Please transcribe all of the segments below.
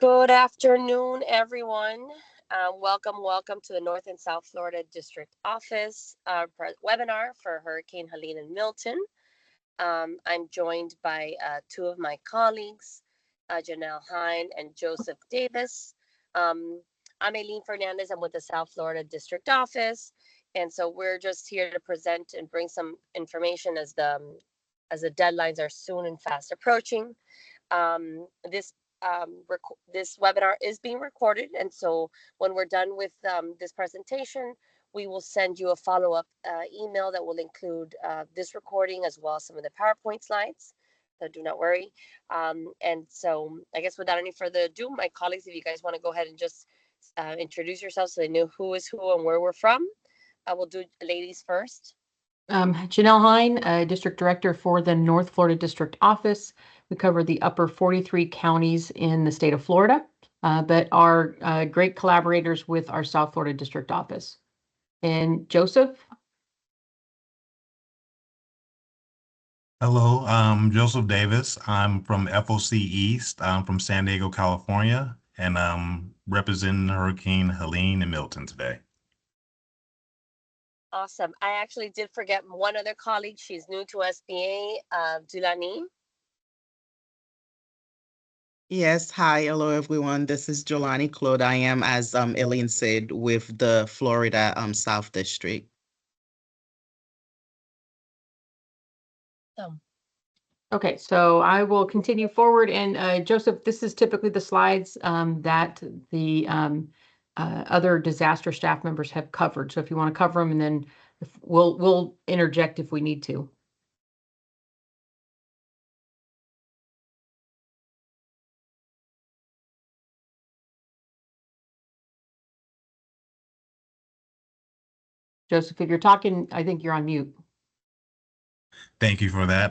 Good afternoon, everyone. Welcome to the North and South Florida District Office webinar for Hurricane Helene and Milton. I'm joined by two of my colleagues, Janelle Hine and Joseph Davis. I'm Aileen Fernandez. I'm with the South Florida District Office, and so we're just here to present and bring some information as the deadlines are soon and fast approaching. This this webinar is being recorded, and so when we're done with this presentation, we will send you a follow-up email that will include this recording as well as some of the PowerPoint slides. So do not worry. And so I guess without any further ado, my colleagues, if you guys want to go ahead and just introduce yourselves so they know who is who and where we're from. I will do ladies first. Janelle Hine, District Director for the North Florida District Office. We cover the upper 43 counties in the state of Florida, but are great collaborators with our South Florida District Office. And Joseph? Hello, I'm Joseph Davis. I'm from FOC East. I'm from San Diego, California, and I'm representing Hurricane Helene and Milton today. Awesome. I actually did forget one other colleague. She's new to SBA, Dulani. Yes, hi, hello everyone. This is Jolani Claude. I am, as Eileen said, with the Florida South District. Okay, so I will continue forward. And Joseph, this is typically the slides that the other disaster staff members have covered. So if you want to cover them, and then we'll interject if we need to. Joseph, if you're talking, I think you're on mute. Thank you for that.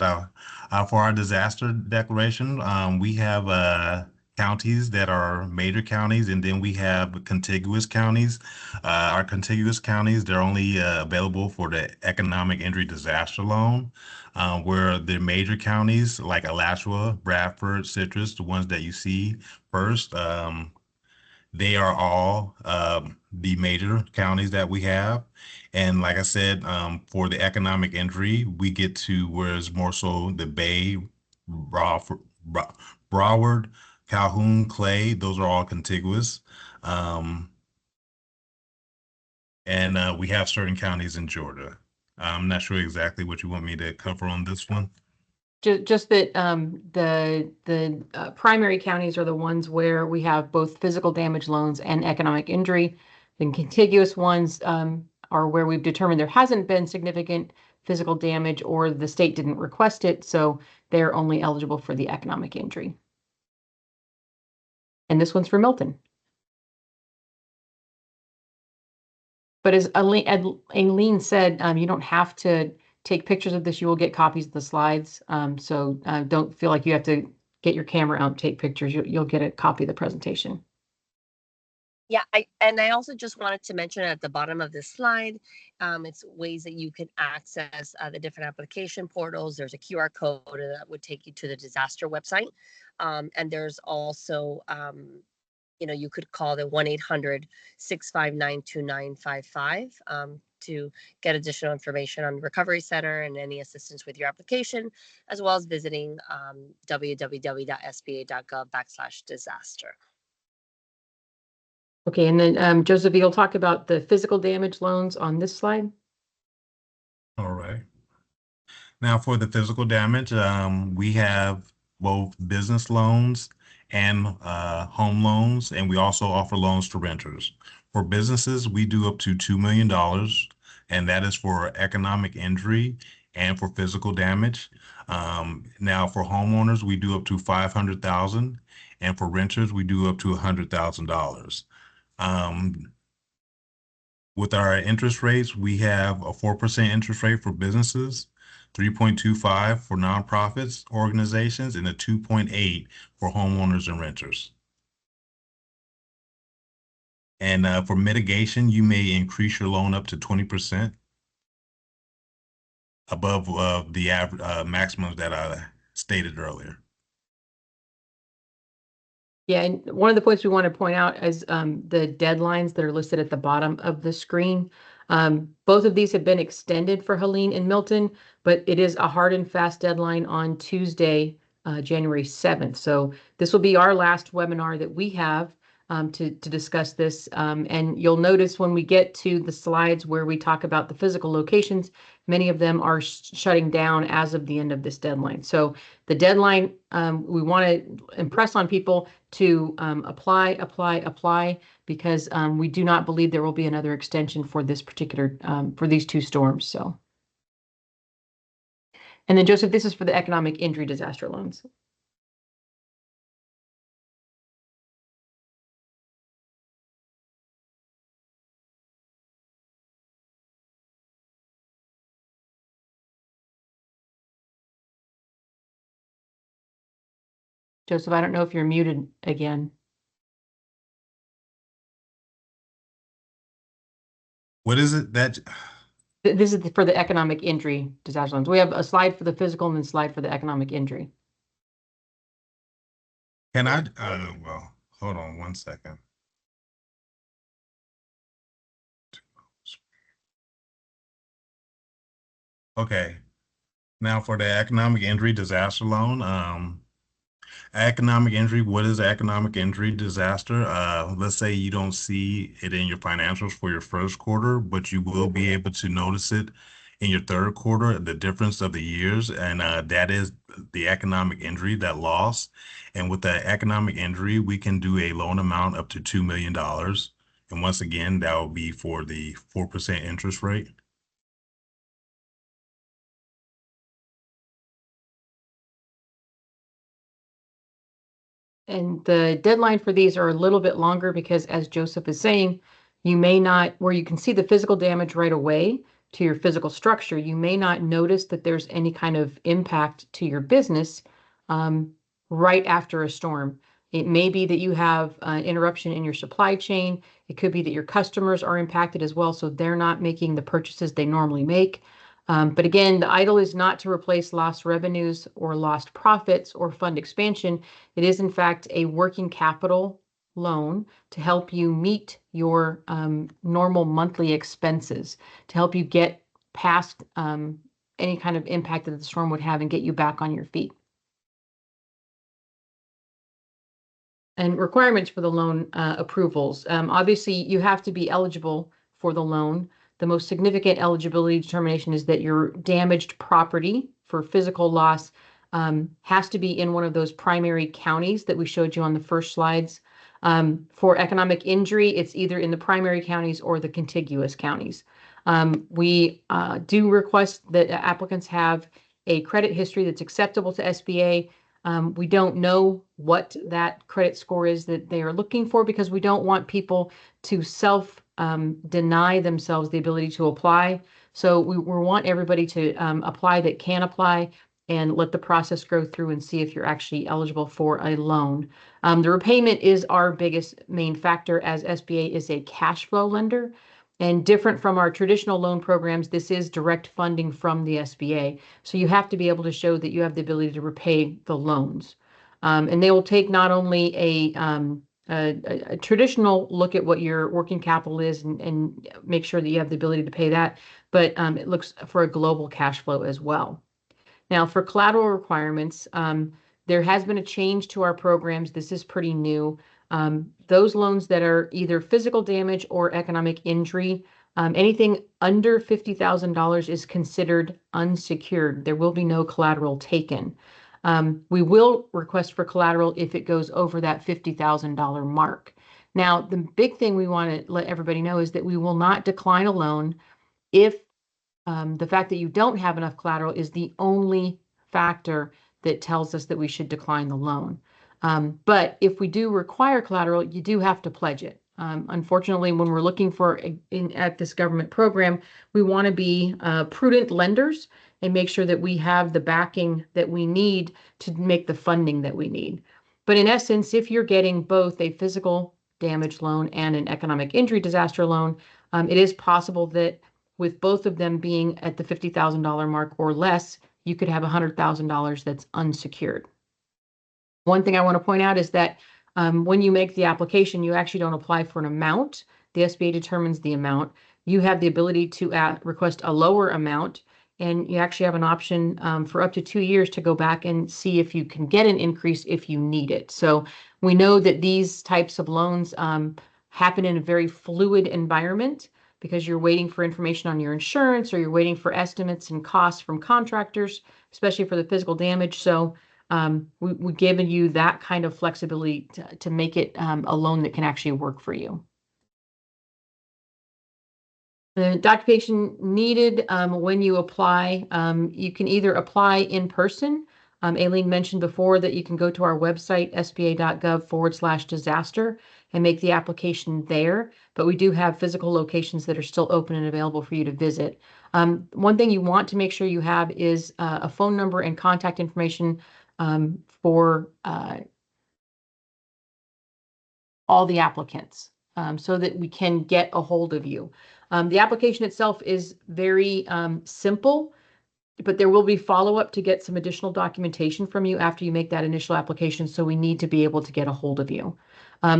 For our disaster declaration, we have counties that are major counties, and then we have contiguous counties. Our contiguous counties, they're only available for the economic injury disaster loan, where the major counties like Alachua, Bradford, Citrus, the ones that you see first, they are all the major counties that we have. And like I said, for the economic injury, we get to where it's more so the Bay, Broward, Calhoun, Clay, those are all contiguous. And we have certain counties in Georgia. I'm not sure exactly what you want me to cover on this one. Just that the primary counties are the ones where we have both physical damage loans and economic injury. The contiguous ones are where we've determined there hasn't been significant physical damage or the state didn't request it, so they're only eligible for the economic injury. And this one's for Milton. But as Aileen said, you don't have to take pictures of this. You will get copies of the slides. So don't feel like you have to get your camera out and take pictures. You'll get a copy of the presentation. Yeah, I also just wanted to mention at the bottom of this slide, it's ways that you can access the different application portals. There's a QR code that would take you to the disaster website. And there's also, you could call the 1-800-659-2955 to get additional information on the Recovery Center and any assistance with your application, as well as visiting www.sba.gov/disaster. Okay, and then Joseph, you'll talk about the physical damage loans on this slide. All right. Now for the physical damage, we have both business loans and home loans, and we also offer loans to renters. For businesses, we do up to $2 million, and that is for economic injury and for physical damage. Now for homeowners, we do up to $500,000, and for renters, we do up to $100,000. With our interest rates, we have a 4% interest rate for businesses, 3.25 for nonprofits, organizations, and a 2.8 for homeowners and renters. And for mitigation, you may increase your loan up to 20% above the maximums that I stated earlier. Yeah, and one of the points we want to point out is the deadlines that are listed at the bottom of the screen. Both of these have been extended for Helene and Milton, but it is a hard and fast deadline on Tuesday, January 7th. So this will be our last webinar that we have to discuss this. And you'll notice when we get to the slides where we talk about the physical locations, many of them are shutting down as of the end of this deadline. So the deadline, we want to impress on people to apply, because we do not believe there will be another extension for this particular, for these two storms. So, and then Joseph, this is for the economic injury disaster loans. Joseph, I don't know if you're muted again. What is it that? This is for the economic injury disaster loans. We have a slide for the physical and then slide for the economic injury. Can I? Well, hold on one second. Okay. Now for the economic injury disaster loan, economic injury, what is economic injury disaster? Let's say you don't see it in your financials for your first quarter, but you will be able to notice it in your third quarter, the difference of the years, and that is the economic injury, that loss. And with the economic injury, we can do a loan amount up to $2 million. And once again, that will be for the 4% interest rate. And the deadline for these are a little bit longer because, as Joseph is saying, you may not, where you can see the physical damage right away to your physical structure, you may not notice that there's any kind of impact to your business right after a storm. It may be that you have an interruption in your supply chain. It could be that your customers are impacted as well, so they're not making the purchases they normally make. But again, the idle is not to replace lost revenues or lost profits or fund expansion. It is, in fact, a working capital loan to help you meet your normal monthly expenses, to help you get past any kind of impact that the storm would have and get you back on your feet. And requirements for the loan approvals. Obviously, you have to be eligible for the loan. The most significant eligibility determination is that your damaged property for physical loss has to be in one of those primary counties that we showed you on the first slides. For economic injury, it's either in the primary counties or the contiguous counties. We do request that applicants have a credit history that's acceptable to SBA. We don't know what that credit score is that they are looking for because we don't want people to deny themselves the ability to apply. So we want everybody to apply that can apply and let the process go through and see if you're actually eligible for a loan. The repayment is our biggest main factor, as SBA is a cash flow lender. And different from our traditional loan programs, this is direct funding from the SBA. So you have to be able to show that you have the ability to repay the loans. And they will take not only a traditional look at what your working capital is and make sure that you have the ability to pay that, but it looks for a global cash flow as well. Now, for collateral requirements, there has been a change to our programs. This is pretty new. Those loans that are either physical damage or economic injury, anything under $50,000 is considered unsecured. There will be no collateral taken. We will request for collateral if it goes over that $50,000 mark. Now, the big thing we want to let everybody know is that we will not decline a loan if the fact that you don't have enough collateral is the only factor that tells us that we should decline the loan. But if we do require collateral, you do have to pledge it. Unfortunately, when we're looking for at this government program, we want to be prudent lenders and make sure that we have the backing that we need to make the funding that we need. But in essence, if you're getting both a physical damage loan and an economic injury disaster loan, it is possible that with both of them being at the $50,000 mark or less, you could have $100,000 that's unsecured. One thing I want to point out is that When you make the application, you actually don't apply for an amount. The SBA determines the amount. You have the ability to request a lower amount, and you actually have an option for up to 2 years to go back and see if you can get an increase if you need it. So we know that these types of loans happen in a very fluid environment because you're waiting for information on your insurance or you're waiting for estimates and costs from contractors, especially for the physical damage. So we've given you that kind of flexibility to make it a loan that can actually work for you. The documentation needed when you apply, you can either apply in person. Aileen mentioned before that you can go to our website, sba.gov/disaster, and make the application there. But we do have physical locations that are still open and available for you to visit. One thing you want to make sure you have is a phone number and contact information for all the applicants so that we can get a hold of you. The application itself is very simple, but there will be follow-up to get some additional documentation from you after you make that initial application, so we need to be able to get a hold of you.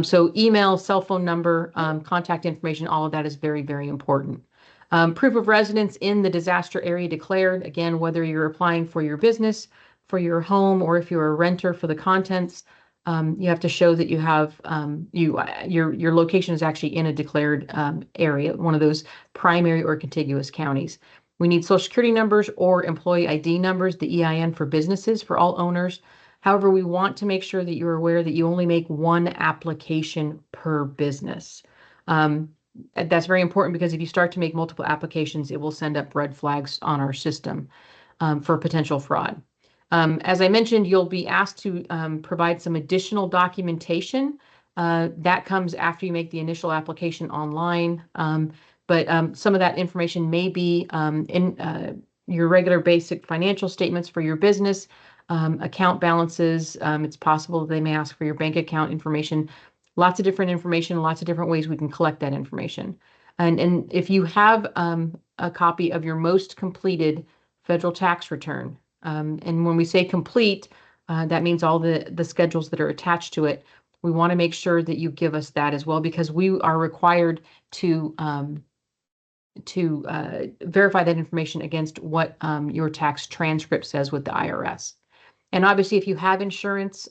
So email, cell phone number, contact information, all of that is very, very important. Proof of residence in the disaster area declared, again, whether you're applying for your business, for your home, or if you're a renter for the contents, you have to show that you have your location is actually in a declared area, one of those primary or contiguous counties. We need social security numbers or employee ID numbers, the EIN for businesses for all owners. However, we want to make sure that you're aware that you only make one application per business. That's very important because if you start to make multiple applications, it will send up red flags on our system for potential fraud. As I mentioned, you'll be asked to provide some additional documentation. That comes after you make the initial application online. But some of that information may be in your regular basic financial statements for your business, account balances. It's possible that they may ask for your bank account information. Lots of different information, lots of different ways we can collect that information. And if you have a copy of your most completed federal tax return, and when we say complete, that means all the schedules that are attached to it. We want to make sure that you give us that as well, because we are required to verify that information against what your tax transcript says with the IRS. And obviously, if you have insurance,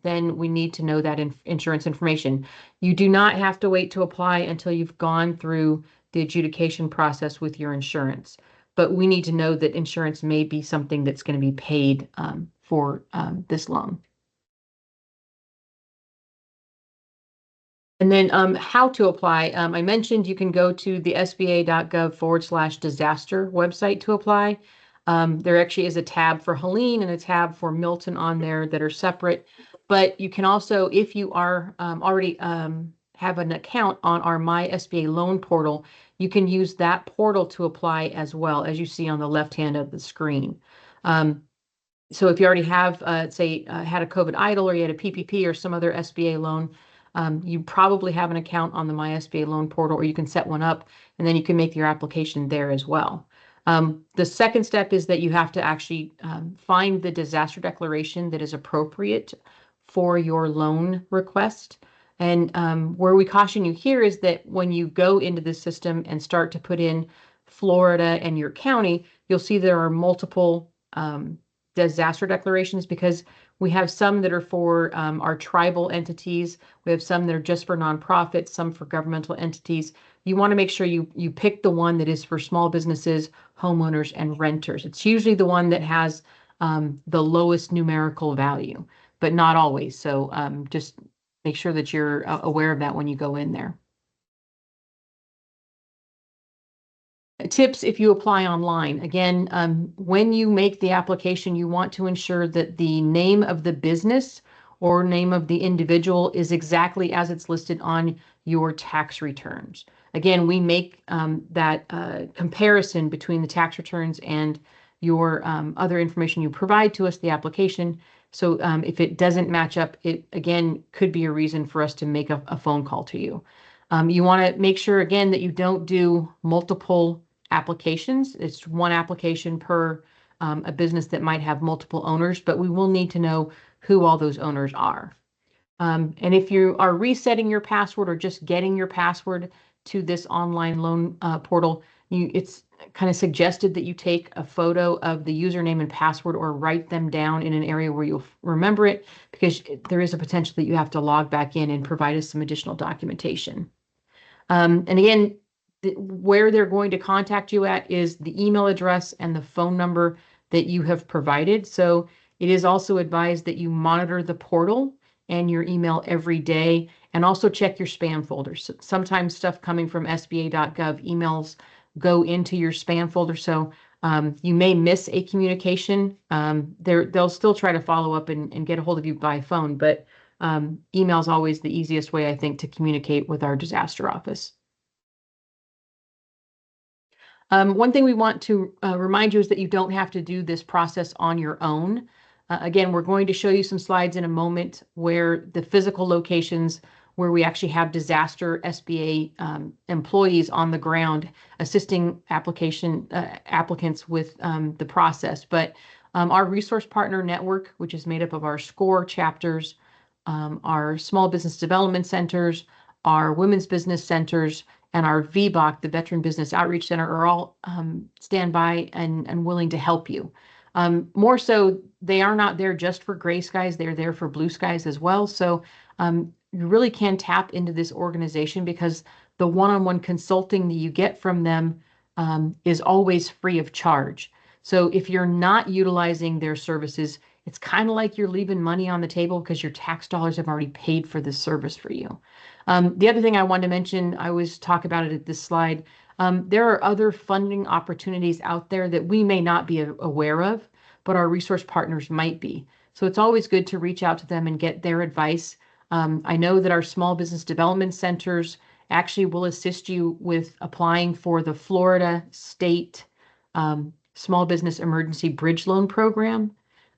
then we need to know that insurance information. You do not have to wait to apply until you've gone through the adjudication process with your insurance. But we need to know that insurance may be something that's going to be paid for this loan. And then how to apply. I mentioned you can go to the sba.gov/disaster website to apply. There actually is a tab for Helene and a tab for Milton on there that are separate. But you can also, if you are already have an account on our My SBA loan portal, you can use that portal to apply as well, as you see on the left hand of the screen. So if you already have, say, had a COVID EIDL or you had a PPP or some other SBA loan, you probably have an account on the My SBA loan portal, or you can set one up and then you can make your application there as well. The second step is that you have to actually find the disaster declaration that is appropriate for your loan request. And where we caution you here is that when you go into the system and start to put in Florida and your county, you'll see there are multiple disaster declarations, because we have some that are for our tribal entities. We have some that are just for nonprofits, some for governmental entities. You want to make sure you pick the one that is for small businesses, homeowners, and renters. It's usually the one that has the lowest numerical value, but not always. So just make sure that you're aware of that when you go in there. Tips if you apply online. Again, when you make the application, you want to ensure that the name of the business or name of the individual is exactly as it's listed on your tax returns. Again, we make that comparison between the tax returns and your other information you provide to us, the application. So if it doesn't match up, it again could be a reason for us to make a phone call to you. You want to make sure, again, that you don't do multiple applications. It's one application per a business that might have multiple owners, but we will need to know who all those owners are. And if you are resetting your password or just getting your password to this online loan portal, it's kind of suggested that you take a photo of the username and password or write them down in an area where you'll remember it, because there is a potential that you have to log back in and provide us some additional documentation. And again, where they're going to contact you at is the email address and the phone number that you have provided. So it is also advised that you monitor the portal and your email every day, and also check your spam folders. Sometimes stuff coming from SBA.gov emails go into your spam folder, so you may miss a communication. They'll still try to follow up and get a hold of you by phone, but email is always the easiest way, I think, to communicate with our disaster office. One thing we want to remind you is that you don't have to do this process on your own. Again, we're going to show you some slides in a moment where the physical locations where we actually have disaster SBA employees on the ground assisting applicants with the process. But our resource partner network, which is made up of our SCORE chapters, our small business development centers, our women's business centers, and our VBOC, the Veteran Business Outreach Center, are all standby and willing to help you. More so, they are not there just for gray skies, they're there for blue skies as well. So you really can tap into this organization because the one-on-one consulting that you get from them is always free of charge. So if you're not utilizing their services, it's kind of like you're leaving money on the table because your tax dollars have already paid for this service for you. The other thing I wanted to mention, I always talk about it at this slide, there are other funding opportunities out there that we may not be aware of, but our resource partners might be. So it's always good to reach out to them and get their advice. I know that our small business development centers actually will assist you with applying for the Florida State Small Business Emergency Bridge Loan Program.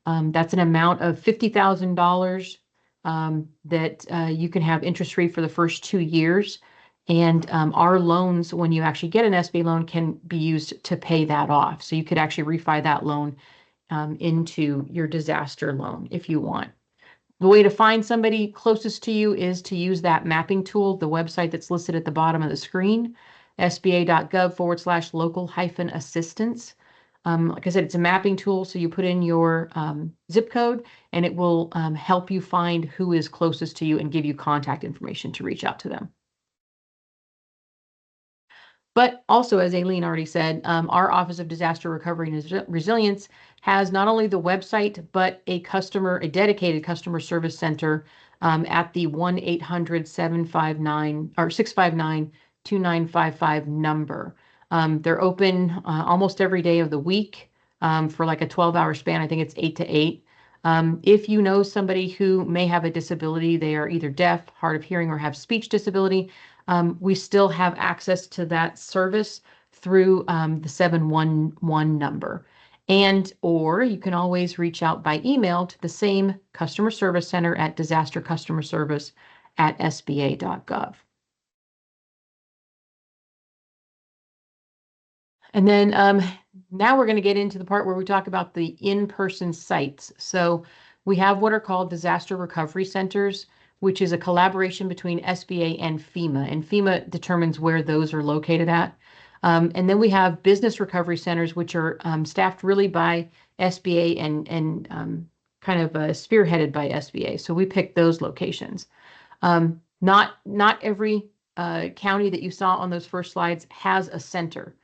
That's an amount of $50,000 that you can have interest free for the first 2 years. And our loans, when you actually get an SBA loan, can be used to pay that off. So you could actually refi that loan into your disaster loan if you want. The way to find somebody closest to you is to use that mapping tool, the website that's listed at the bottom of the screen, sba.gov/local-assistance. Like I said, it's a mapping tool, so you put in your zip code and it will help you find who is closest to you and give you contact information to reach out to them. But also, as Aileen already said, our Office of Disaster Recovery and Resilience has not only the website, but a dedicated customer service center at the 1-800-759 or 659-2955 number. They're open almost every day of the week for like a 12-hour span. I think it's 8 to 8. If you know somebody who may have a disability, they are either deaf, hard of hearing, or have speech disability, we still have access to that service through the 711 number. Or you can always reach out by email to the same customer service center at disastercustomerservice@sba.gov. And then now we're going to get into the part where we talk about the in-person sites. So we have what are called disaster recovery centers, which is a collaboration between SBA and FEMA. And FEMA determines where those are located at. And then we have business recovery centers, which are staffed really by SBA and kind of spearheaded by SBA. So we picked those locations. Not every county that you saw on those first slides has a center.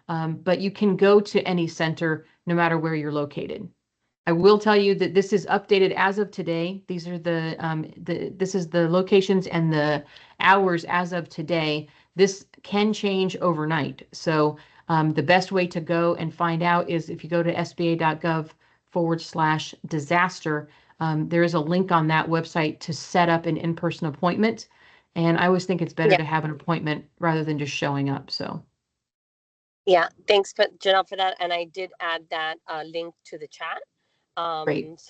But you can go to any center no matter where you're located. I will tell you that this is updated as of today. These are this is the locations and the hours as of today. This can change overnight. So the best way to go and find out is if you go to sba.gov/disaster, there is a link on that website to set up an in-person appointment. And I always think it's better to have an appointment rather than just showing up. So. Yeah, thanks, Janelle, for that. And I did add that link to the chat so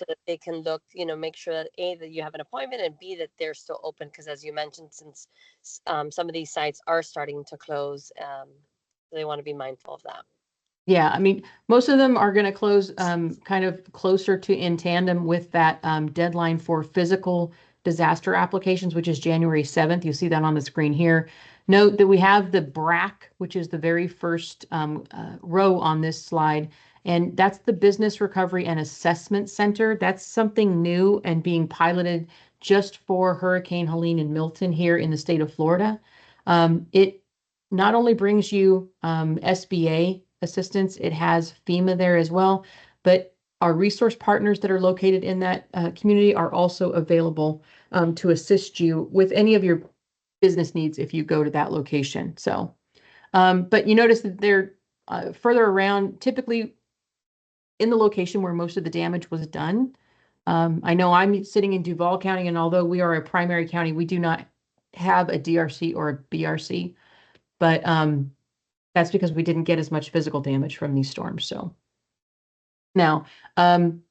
that they can look, make sure that A, that you have an appointment, and B, that they're still open. Because as you mentioned, since some of these sites are starting to close, they want to be mindful of that. Yeah, I mean, most of them are going to close kind of closer to in tandem with that deadline for physical disaster applications, which is January 7th. You see that on the screen here. Note that we have the BRAC, which is the very first row on this slide, and that's the Business Recovery and Assessment Center. That's something new and being piloted just for Hurricane Helene and Milton here in the state of Florida. It not only brings you SBA assistance, it has FEMA there as well, but our resource partners that are located in that community are also available to assist you with any of your business needs if you go to that location. So, but you notice that they're further around, typically in the location where most of the damage was done. I know I'm sitting in Duval County, and although we are a primary county, we do not have a DRC or a BRC, but that's because we didn't get as much physical damage from these storms. So now,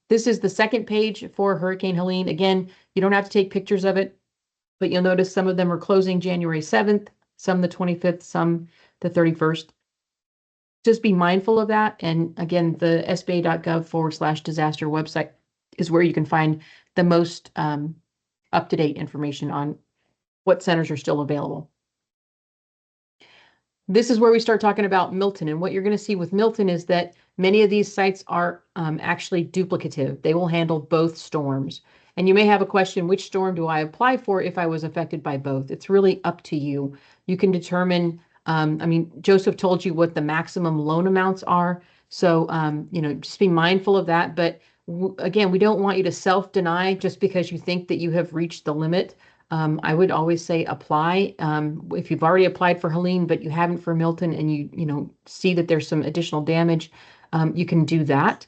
this is the second page for Hurricane Helene. Again, you don't have to take pictures of it, but you'll notice some of them are closing January 7th, some the 25th, some the 31st. Just be mindful of that. And again, the sba.gov/disaster website is where you can find the most up-to-date information on what centers are still available. This is where we start talking about Milton. And what you're going to see with Milton is that many of these sites are actually duplicative. They will handle both storms. And you may have a question, which storm do I apply for if I was affected by both? It's really up to you. You can determine, I mean, Joseph told you what the maximum loan amounts are. So, just be mindful of that. But again, we don't want you to self-deny just because you think that you have reached the limit. I would always say apply. If you've already applied for Helene, but you haven't for Milton, and you see that there's some additional damage, you can do that.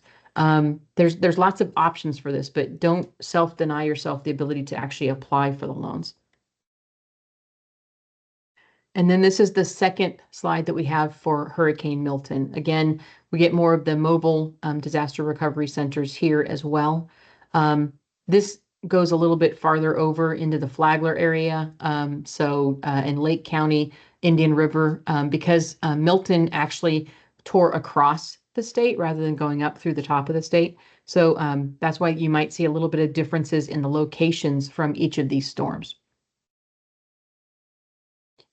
There's lots of options for this, but don't self-deny yourself the ability to actually apply for the loans. And then this is the second slide that we have for Hurricane Milton. Again, we get more of the mobile disaster recovery centers here as well. This goes a little bit farther over into the Flagler area. In Lake County, Indian River, because Milton actually tore across the state rather than going up through the top of the state. So that's why you might see a little bit of differences in the locations from each of these storms.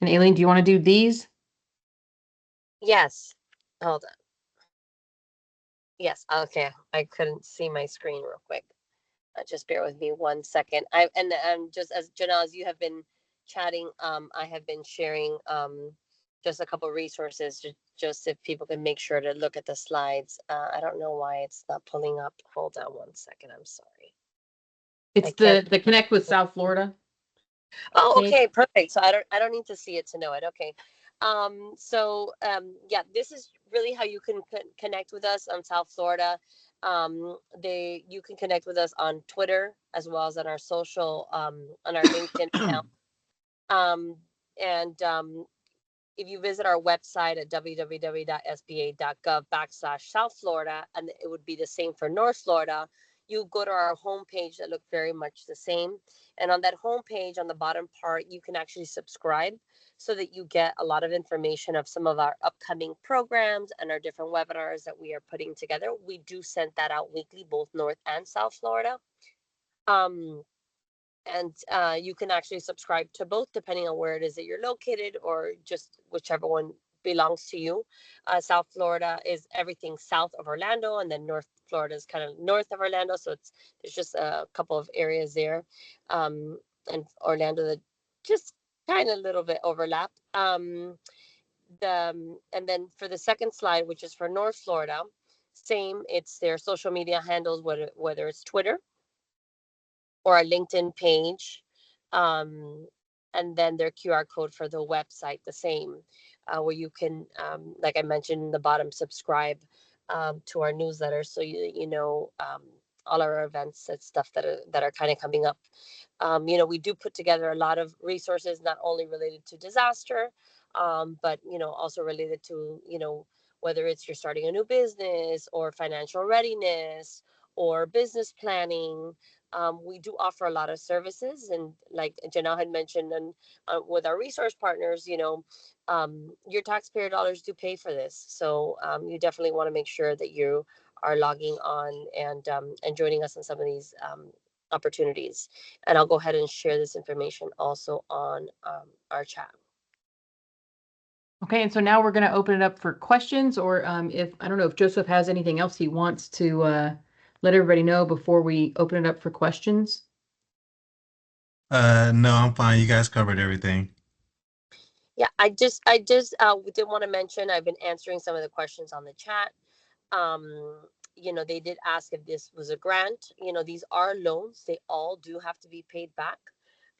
And Aileen, do you want to do these? Yes. Hold on. Yes. Okay. I couldn't see my screen real quick. Just bear with me 1 second. Just as Janelle, as you have been chatting, I have been sharing just a couple of resources just if people can make sure to look at the slides. I don't know why it's not pulling up. Hold on 1 second. I'm sorry. It's the Connect with South Florida. Oh, okay, perfect. So I don't need to see it to know it. Okay. Yeah, this is really how you can connect with us on South Florida. You can connect with us on Twitter as well as on our social, on our LinkedIn account. If you visit our website at www.sba.gov/South Florida, and it would be the same for North Florida, you go to our homepage that look very much the same. And on that homepage, on the bottom part, you can actually subscribe so that you get a lot of information of some of our upcoming programs and our different webinars that we are putting together. We do send that out weekly, both North and South Florida. You can actually subscribe to both depending on where it is that you're located, or just whichever one belongs to you. South Florida is everything south of Orlando, and then North Florida is kind of north of Orlando. So there's just a couple of areas there, and Orlando that just kind of a little bit overlap. And then for the second slide, which is for North Florida, same. It's their social media handles, whether it's Twitter or a LinkedIn page, and then their QR code for the website, the same, where you can, like I mentioned in the bottom, subscribe to our newsletter, so you know all our events and stuff that are kind of coming up. We do put together a lot of resources, not only related to disaster, but also related to whether it's you're starting a new business or financial readiness or business planning. We do offer a lot of services, and like Janelle had mentioned, and with our resource partners, your taxpayer dollars do pay for this. So you definitely want to make sure that you are logging on and joining us on some of these opportunities. And I'll go ahead and share this information also on our chat. Okay, and so now we're going to open it up for questions, or if, I don't know if Joseph has anything else he wants to let everybody know before we open it up for questions. No, I'm fine. You guys covered everything. Yeah, I just did want to mention I've been answering some of the questions on the chat. They did ask if this was a grant. These are loans. They all do have to be paid back.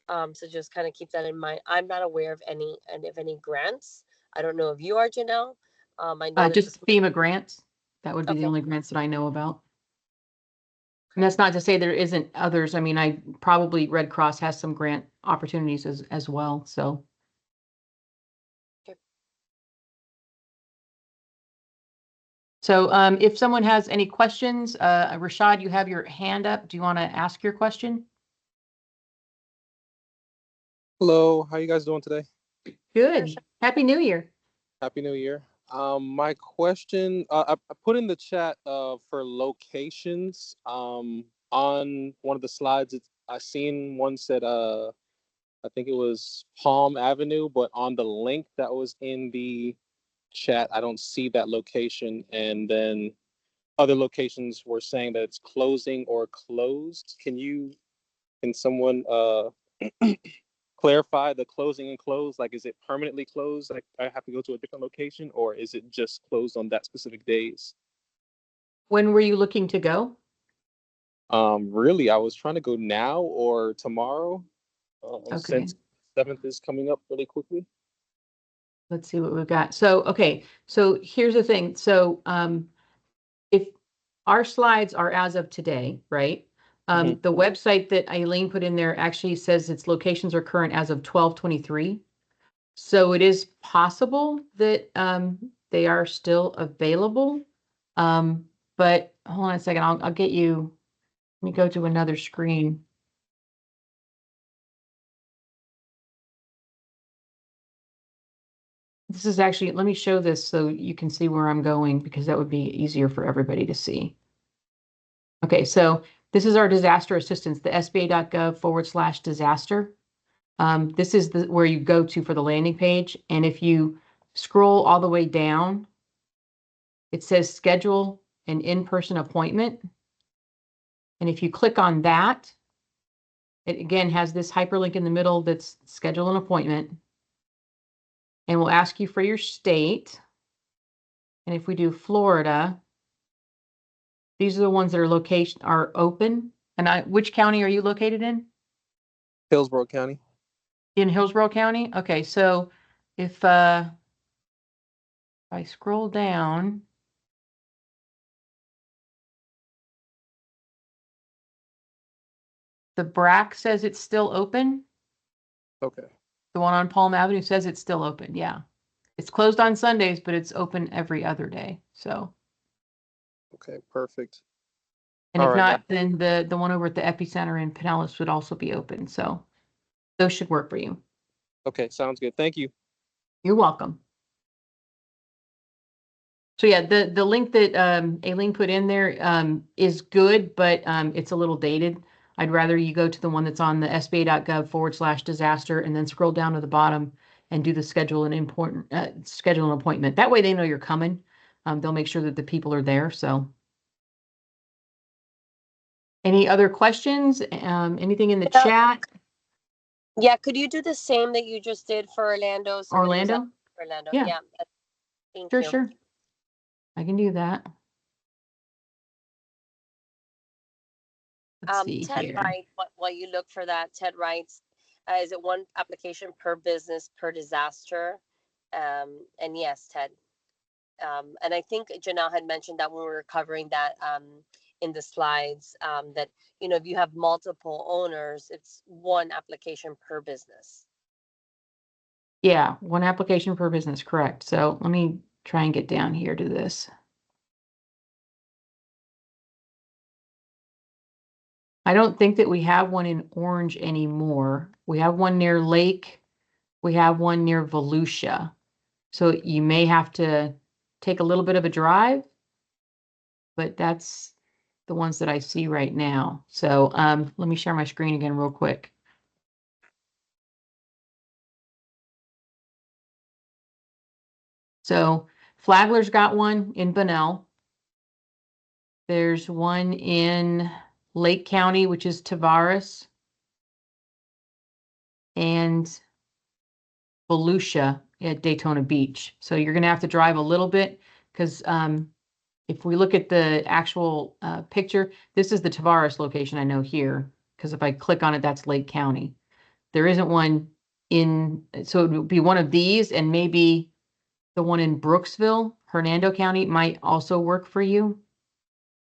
So just kind of keep that in mind. I'm not aware of any grants. I don't know if you are, Janelle. I know this is Just FEMA grants. That would be the okay. only grants that I know about. And that's not to say there isn't others. I mean, I probably Red Cross has some grant opportunities as well. So. Okay. So if someone has any questions, Rashad, you have your hand up. Do you want to ask your question? Hello, how you guys doing today? Good. Happy New Year. Happy New Year. My question, I put in the chat for locations. On one of the slides, I seen one said I think it was Palm Avenue, but on the link that was in the chat, I don't see that location. And then other locations were saying that it's closing or closed. Can someone clarify the closing and close? Like, is it permanently closed? Like, I have to go to a different location, or is it just closed on that specific days? When were you looking to go? Really, I was trying to go now or tomorrow, Okay. since 7th is coming up really quickly. Let's see what we've got. So, okay. So here's the thing. So, if our slides are as of today, right? The website that Eileen put in there actually says its locations are current as of 12/23. So it is possible that they are still available. But hold on a second. I'll get you. Let me go to another screen. This is actually, let me show this so you can see where I'm going, because that would be easier for everybody to see. Okay, so this is our disaster assistance, the sba.gov/disaster. This is where you go to for the landing page. And if you scroll all the way down, it says schedule an in-person appointment. And if you click on that, it again has this hyperlink in the middle that's schedule an appointment. And we'll ask you for your state. And if we do Florida, these are the ones that are open. And which county are you located in? Hillsborough County. In Hillsborough County? Okay, so if I scroll down, the BRAC says it's still open. Okay. The one on Palm Avenue says it's still open. Yeah. It's closed on Sundays, but it's open every other day. So. Okay, perfect. And if not, then the one over at the Epicenter in Pinellas would also be open. So those should work for you. Okay, sounds good. Thank you. You're welcome. So yeah, the link that Aileen put in there is good, but it's a little dated. I'd rather you go to the one that's on the sba.gov/disaster and then scroll down to the bottom and do the schedule an appointment. That way they know you're coming. They'll make sure that the people are there. So any other questions? Anything in the chat? Yeah, could you do the same that you just did for Orlando? Orlando? Orlando. Yeah. Yeah. Thank Sure, you. sure. I can do that. Let's see Ted here. writes, while you look for that, Ted writes, is it one application per business per disaster? And yes, Ted. And I think Janelle had mentioned that when we were covering that in the slides, that, if you have multiple owners, it's one application per business. Yeah, one application per business, correct. So let me try and get down here to this. I don't think that we have one in Orange anymore. We have one near Lake. We have one near Volusia. So you may have to take a little bit of a drive, but that's the the ones that I see right now. So let me share my screen again real quick. So Flagler's got one in Bunnell. There's one in Lake County, which is Tavares, and Volusia at Daytona Beach. So you're going to have to drive a little bit because if we look at the actual picture, this is the Tavares location I know here, because if I click on it, that's Lake County. There isn't one in, so it would be one of these, and maybe the one in Brooksville, Hernando County might also work for you,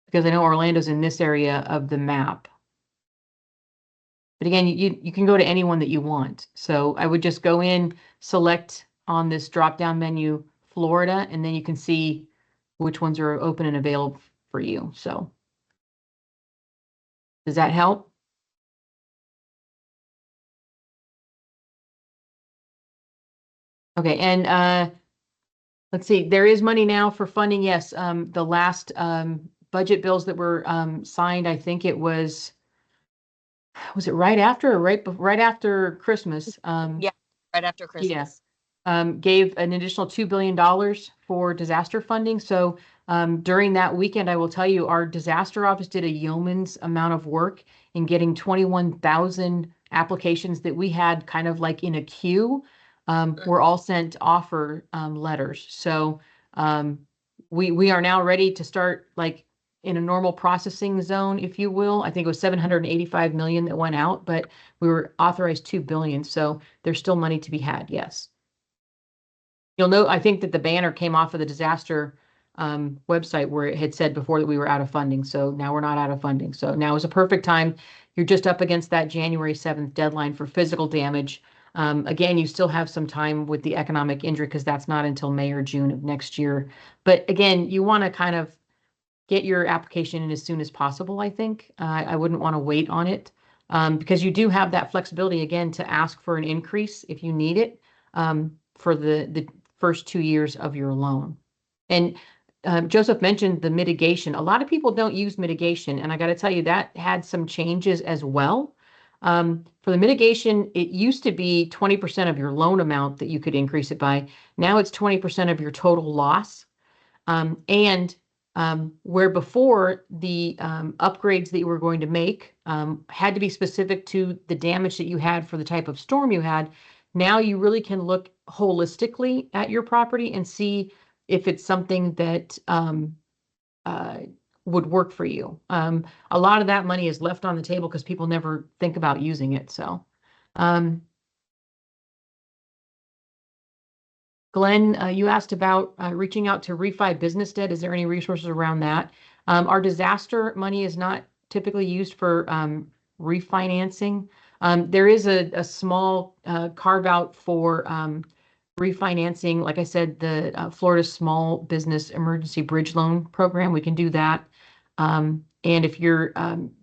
because I know Orlando's in this area of the map. But again, you can go to any one that you want. So I would just go in, select on this drop-down menu, Florida, and then you can see which ones are open and available for you. So does that help? Okay, and let's see, there is money now for funding. Yes, the last budget bills that were signed, I think it was it right after or right after Christmas? Yeah, right after Christmas. Gave an additional $2 billion for disaster funding. So during that weekend, I will tell you, our disaster office did a yeoman's amount of work in getting 21,000 applications that we had kind of like in a queue, were all sent offer letters. So we are now ready to start like in a normal processing zone, if you will. I think it was 785 million that went out, but we were authorized 2 billion. So there's still money to be had. Yes. You'll note, I think that the banner came off of the disaster website where it had said before that we were out of funding. So now we're not out of funding. So now is a perfect time. You're just up against that January 7th deadline for physical damage. Again, you still have some time with the economic injury because that's not until May or June of next year. But again, you want to kind of get your application in as soon as possible, I think. I wouldn't want to wait on it because you do have that flexibility, again, to ask for an increase if you need it for the first 2 years of your loan. And Joseph mentioned the mitigation. A lot of people don't use mitigation, and I got to tell you, that had some changes as well. For the mitigation, it used to be 20% of your loan amount that you could increase it by. Now it's 20% of your total loss. And where before the upgrades that you were going to make had to be specific to the damage that you had for the type of storm you had, now you really can look holistically at your property and see if it's something that would work for you. A lot of that money is left on the table because people never think about using it. So Glenn, you asked about reaching out to refi business debt. Is there any resources around that? Our disaster money is not typically used for refinancing. There is a small carve out for refinancing. Like I said, the Florida Small Business Emergency Bridge Loan Program, we can do that. And if you're,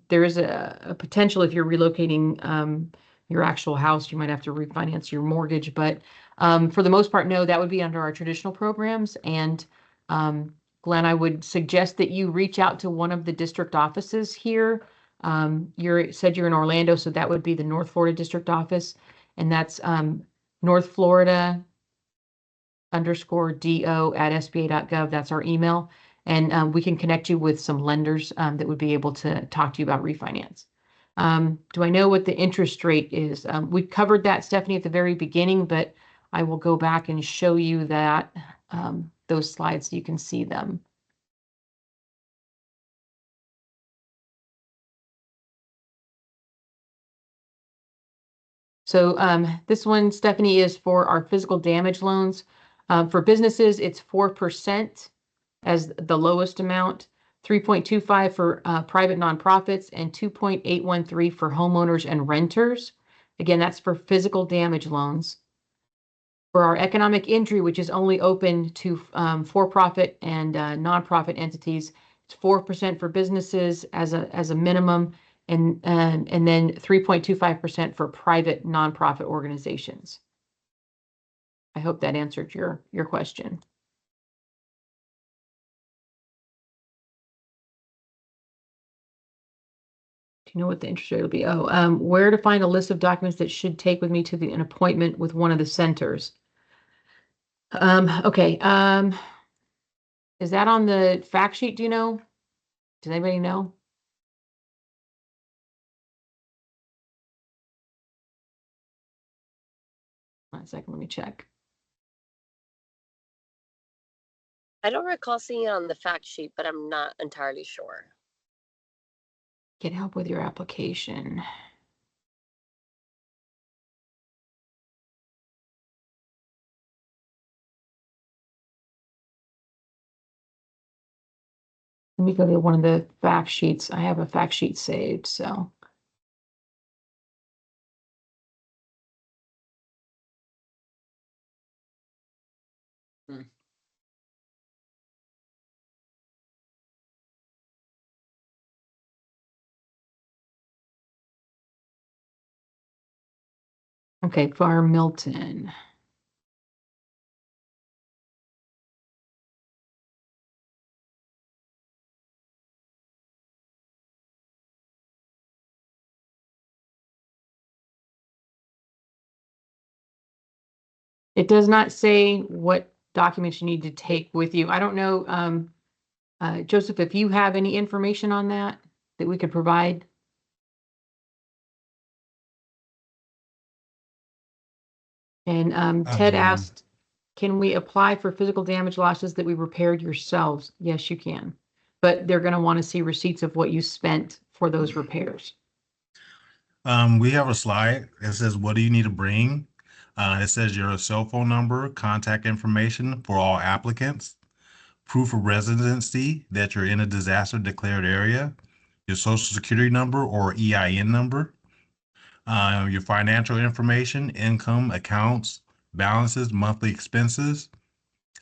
there is a potential if you're relocating your actual house, you might have to refinance your mortgage, but for the most part, no, that would be under our traditional programs. And Glenn, I would suggest that you reach out to one of the district offices here. You said you're in Orlando, so that would be the North Florida district office. And that's North Florida _DO@SBA.gov. That's our email. And we can connect you with some lenders that would be able to talk to you about refinance. Do I know what the interest rate is? We covered that, Stephanie, at the very beginning, but I will go back and show you that those slides so you can see them. So this one, Stephanie, is for our physical damage loans. For businesses, it's 4% as the lowest amount, 3.25 for private nonprofits, and 2.813 for homeowners and renters. Again, that's for physical damage loans. For our economic injury, which is only open to for-profit and nonprofit entities, it's 4% for businesses as a minimum, and then 3.25% for private nonprofit organizations. I hope that answered your question. you know what the interest rate will be? Oh, where to find a list of documents that should take with me to an appointment with one of the centers. Okay. Is that on the fact sheet? Do you know? Does anybody know? One second, let me check. I don't recall seeing it on the fact sheet, but I'm not entirely sure. Get help with your application. Let me go to one of the fact sheets. I have a fact sheet saved, so. Okay, Farm Milton. It does not say what documents you need to take with you. I don't know, Joseph, if you have any information on that we could provide. And Ted asked, can we apply for physical damage losses that we repaired yourselves? Yes, you can. But they're going to want to see receipts of what you spent for those repairs. We have a slide that says, what do you need to bring? It says your cell phone number, contact information for all applicants, proof of residency that you're in a disaster declared area, your social security number or EIN number, your financial information, income, accounts, balances, monthly expenses,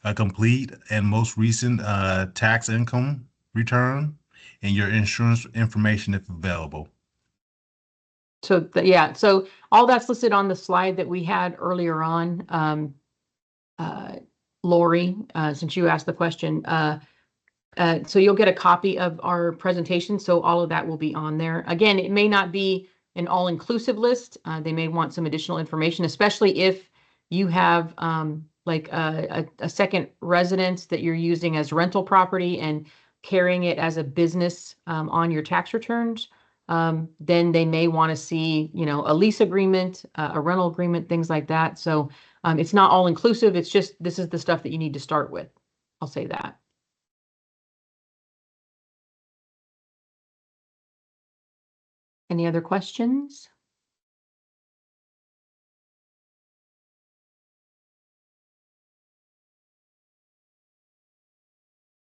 a complete and most recent tax income return, and your insurance information if available. So yeah, so all that's listed on the slide that we had earlier on. Lori, since you asked the question, so you'll get a copy of our presentation. So all of that will be on there. Again, it may not be an all-inclusive list. They may want some additional information, especially if you have like a second residence that you're using as rental property and carrying it as a business on your tax returns. Then they may want to see, you know, a lease agreement, a rental agreement, things like that. So it's not all inclusive. It's just, this is the stuff that you need to start with. I'll say that. Any other questions?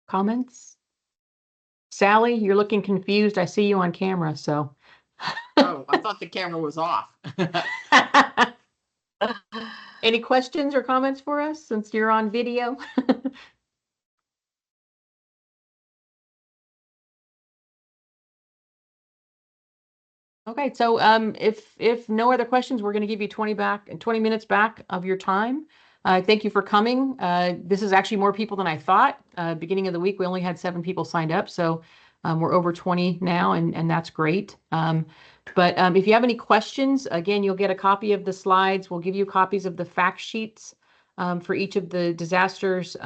Comments? Sally, you're looking confused. I see you on camera, so. Oh, I thought the camera was off. Any questions or comments for us since you're on video? Okay, so if no other questions, we're going to give you 20 minutes back of your time. Thank you for coming. This is actually more people than I thought. Beginning of the week, we only had 7 people signed up, so we're over 20 now, and that's great. But if you have any questions, again, you'll get a copy of the slides. We'll give you copies of the fact sheets for each of the disasters.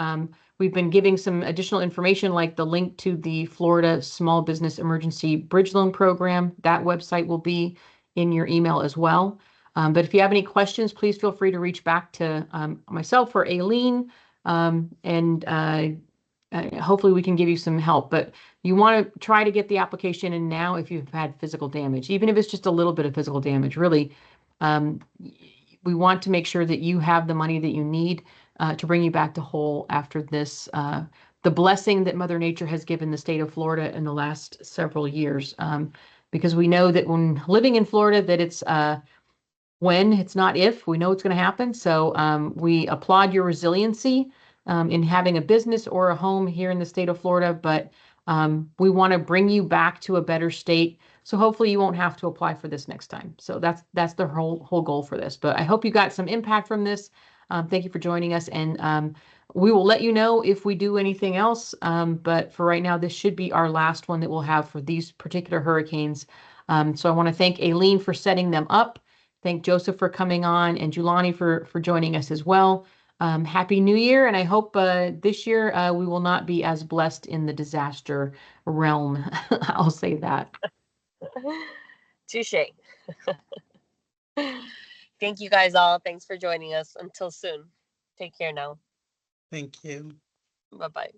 We've been giving some additional information like the link to the Florida Small Business Emergency Bridge Loan Program. That website will be in your email as well. But if you have any questions, please feel free to reach back to myself or Aileen, and hopefully we can give you some help. But you want to try to get the application in now if you've had physical damage, even if it's just a little bit of physical damage. Really, we want to make sure that you have the money that you need to bring you back to whole after this, the blessing that Mother Nature has given the state of Florida in the last several years. Because we know that when living in Florida, that it's when, it's not if, we know it's going to happen. So we applaud your resiliency in having a business or a home here in the state of Florida, but we want to bring you back to a better state. So hopefully you won't have to apply for this next time. So that's the whole goal for this. But I hope you got some impact from this. Thank you for joining us, and we will let you know if we do anything else. But for right now, this should be our last one that we'll have for these particular hurricanes. So I want to thank Aileen for setting them up. Thank Joseph for coming on, and Julani for joining us as well. Happy New Year, and I hope this year we will not be as blessed in the disaster realm. I'll say that. Touche. Thank you guys all. Thanks for joining us. Until soon. Take care now. Thank you. Bye-bye.